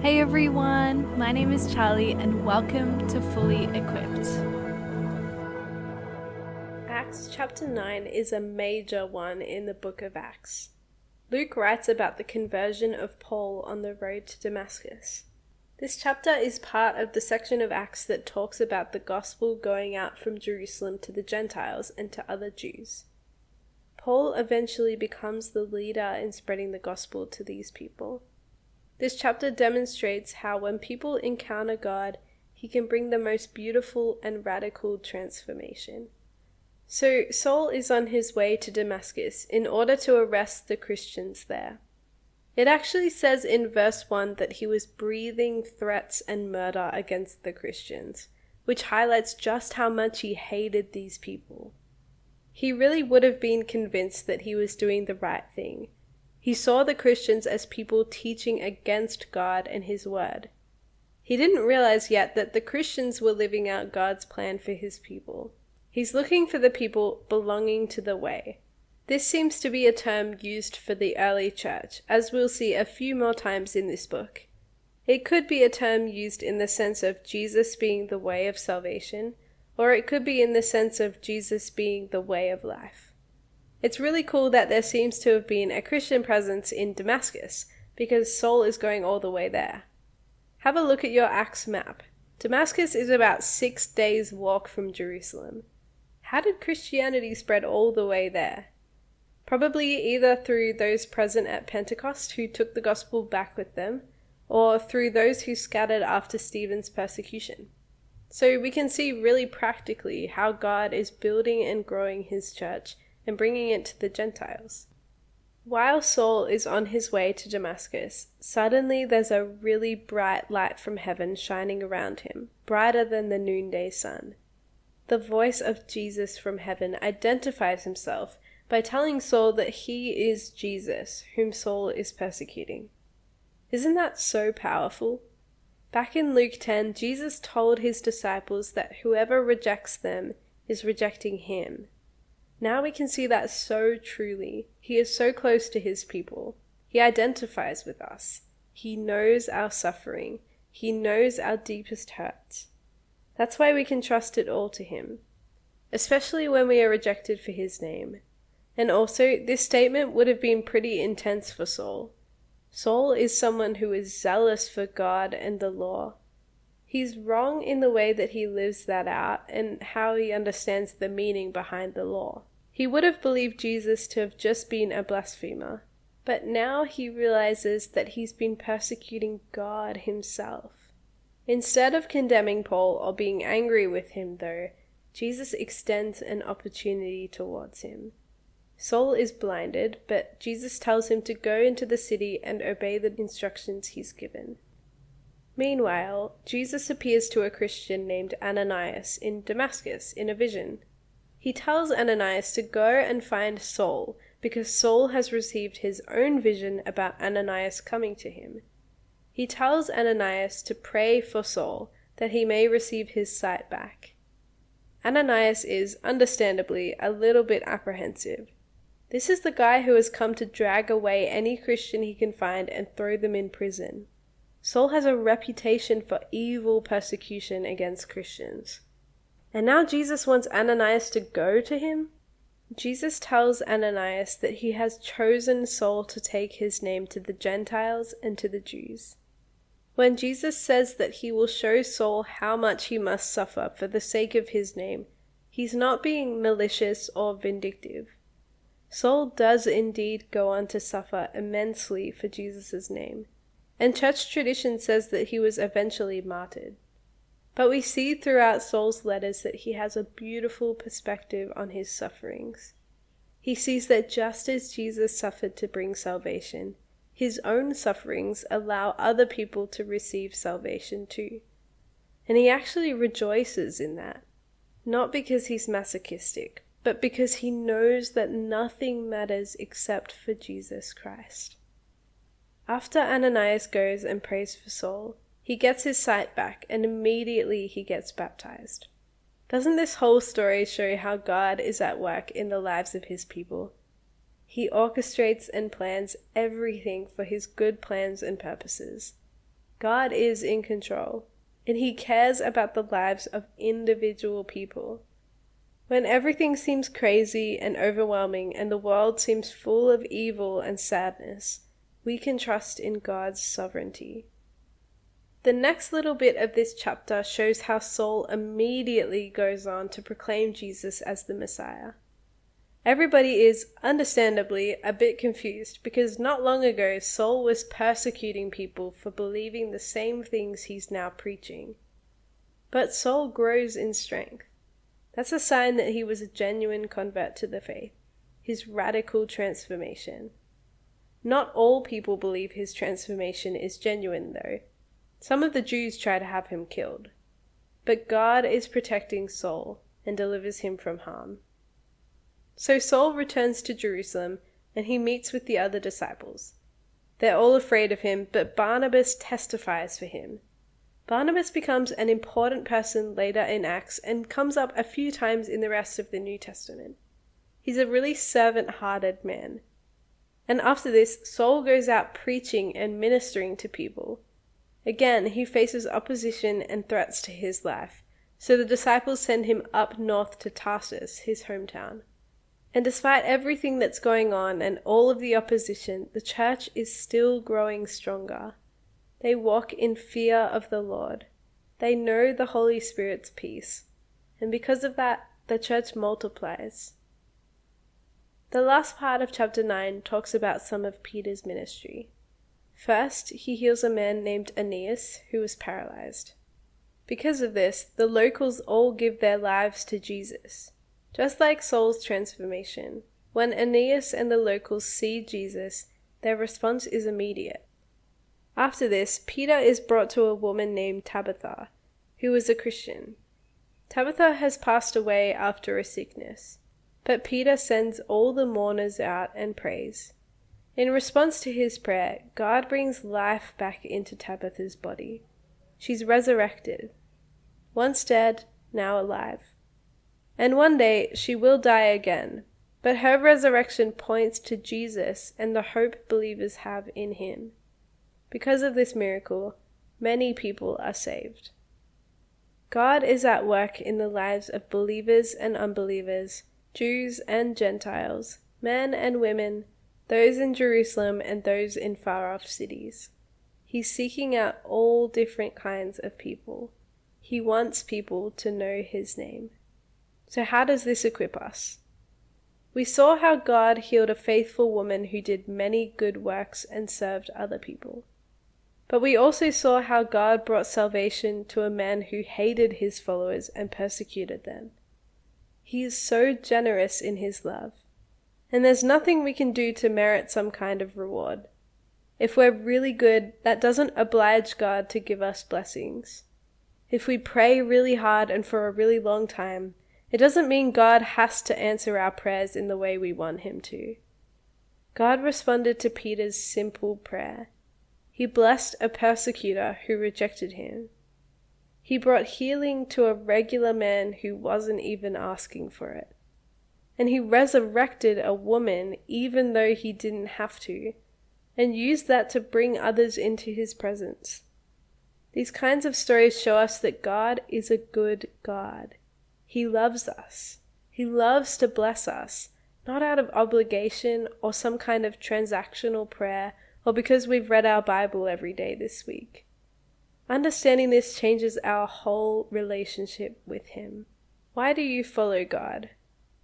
Hey everyone, my name is Charlie and welcome to Fully Equipped. Acts chapter 9 is a major one in the book of Acts. Luke writes about the conversion of Paul on the road to Damascus. This chapter is part of the section of Acts that talks about the gospel going out from Jerusalem to the Gentiles and to other Jews. Paul eventually becomes the leader in spreading the gospel to these people. This chapter demonstrates how when people encounter God, he can bring the most beautiful and radical transformation. So Saul is on his way to Damascus in order to arrest the Christians there. It actually says in verse 1 that he was breathing threats and murder against the Christians, which highlights just how much he hated these people. He really would have been convinced that he was doing the right thing. He saw the Christians as people teaching against God and his word. He didn't realize yet that the Christians were living out God's plan for his people. He's looking for the people belonging to the way. This seems to be a term used for the early church, as we'll see a few more times in this book. It could be a term used in the sense of Jesus being the way of salvation, or it could be in the sense of Jesus being the way of life. It's really cool that there seems to have been a Christian presence in Damascus, because Saul is going all the way there. Have a look at your Acts map. Damascus is about 6 days' walk from Jerusalem. How did Christianity spread all the way there? Probably either through those present at Pentecost who took the gospel back with them, or through those who scattered after Stephen's persecution. So we can see really practically how God is building and growing his church and bringing it to the Gentiles. While Saul is on his way to Damascus, suddenly there's a really bright light from heaven shining around him, brighter than the noonday sun. The voice of Jesus from heaven identifies himself by telling Saul that he is Jesus, whom Saul is persecuting. Isn't that so powerful? Back in Luke 10, Jesus told his disciples that whoever rejects them is rejecting him. Now we can see that so truly. He is so close to his people. He identifies with us. He knows our suffering. He knows our deepest hurts. That's why we can trust it all to him, especially when we are rejected for his name. And also, this statement would have been pretty intense for Saul. Saul is someone who is zealous for God and the law. He's wrong in the way that he lives that out and how he understands the meaning behind the law. He would have believed Jesus to have just been a blasphemer, but now he realizes that he's been persecuting God himself. Instead of condemning Paul or being angry with him, though, Jesus extends an opportunity towards him. Saul is blinded, but Jesus tells him to go into the city and obey the instructions he's given. Meanwhile, Jesus appears to a Christian named Ananias in Damascus in a vision. He tells Ananias to go and find Saul because Saul has received his own vision about Ananias coming to him. He tells Ananias to pray for Saul that he may receive his sight back. Ananias is, understandably, a little bit apprehensive. This is the guy who has come to drag away any Christian he can find and throw them in prison. Saul has a reputation for evil persecution against Christians. And now Jesus wants Ananias to go to him? Jesus tells Ananias that he has chosen Saul to take his name to the Gentiles and to the Jews. When Jesus says that he will show Saul how much he must suffer for the sake of his name, he's not being malicious or vindictive. Saul does indeed go on to suffer immensely for Jesus' name. And church tradition says that he was eventually martyred. But we see throughout Saul's letters that he has a beautiful perspective on his sufferings. He sees that just as Jesus suffered to bring salvation, his own sufferings allow other people to receive salvation too. And he actually rejoices in that, not because he's masochistic, but because he knows that nothing matters except for Jesus Christ. After Ananias goes and prays for Saul, he gets his sight back and immediately he gets baptized. Doesn't this whole story show how God is at work in the lives of his people? He orchestrates and plans everything for his good plans and purposes. God is in control, and He cares about the lives of individual people. When everything seems crazy and overwhelming and the world seems full of evil and sadness, we can trust in God's sovereignty. The next little bit of this chapter shows how Saul immediately goes on to proclaim Jesus as the Messiah. Everybody is, understandably, a bit confused because not long ago Saul was persecuting people for believing the same things he's now preaching. But Saul grows in strength. That's a sign that he was a genuine convert to the faith, his radical transformation. Not all people believe his transformation is genuine, though. Some of the Jews try to have him killed. But God is protecting Saul and delivers him from harm. So Saul returns to Jerusalem and he meets with the other disciples. They're all afraid of him, but Barnabas testifies for him. Barnabas becomes an important person later in Acts and comes up a few times in the rest of the New Testament. He's a really servant-hearted man. And after this, Saul goes out preaching and ministering to people. Again, he faces opposition and threats to his life, so the disciples send him up north to Tarsus, his hometown. And despite everything that's going on and all of the opposition, the church is still growing stronger. They walk in fear of the Lord. They know the Holy Spirit's peace. And because of that, the church multiplies. The last part of chapter 9 talks about some of Peter's ministry. First, he heals a man named Aeneas who was paralyzed. Because of this, the locals all give their lives to Jesus. Just like Saul's transformation, when Aeneas and the locals see Jesus, their response is immediate. After this, Peter is brought to a woman named Tabitha, who was a Christian. Tabitha has passed away after a sickness, but Peter sends all the mourners out and prays. In response to his prayer, God brings life back into Tabitha's body. She's resurrected. Once dead, now alive. And one day she will die again, but her resurrection points to Jesus and the hope believers have in him. Because of this miracle, many people are saved. God is at work in the lives of believers and unbelievers, Jews and Gentiles, men and women, those in Jerusalem and those in far-off cities. He's seeking out all different kinds of people. He wants people to know his name. So how does this equip us? We saw how God healed a faithful woman who did many good works and served other people. But we also saw how God brought salvation to a man who hated his followers and persecuted them. He is so generous in his love. And there's nothing we can do to merit some kind of reward. If we're really good, that doesn't oblige God to give us blessings. If we pray really hard and for a really long time, it doesn't mean God has to answer our prayers in the way we want him to. God responded to Peter's simple prayer. He blessed a persecutor who rejected him. He brought healing to a regular man who wasn't even asking for it. And he resurrected a woman even though he didn't have to, and used that to bring others into his presence. These kinds of stories show us that God is a good God. He loves us. He loves to bless us, not out of obligation or some kind of transactional prayer or because we've read our Bible every day this week. Understanding this changes our whole relationship with him. Why do you follow God?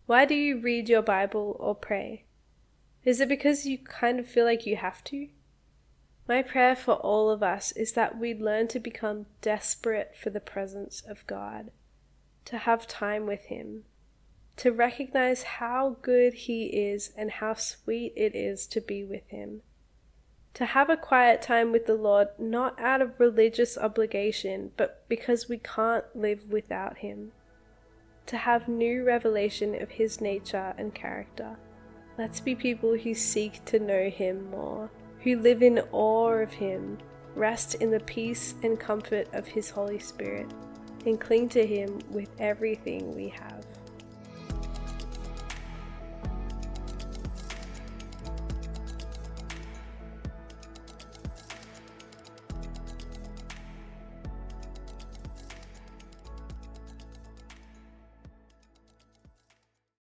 Why do you read your Bible or pray? Is it because you kind of feel like you have to? My prayer for all of us is that we'd learn to become desperate for the presence of God, to have time with him, to recognize how good he is and how sweet it is to be with him, to have a quiet time with the Lord not out of religious obligation, but because we can't live without him, to have new revelation of his nature and character. Let's be people who seek to know him more, who live in awe of him, rest in the peace and comfort of his Holy Spirit, and cling to him with everything we have.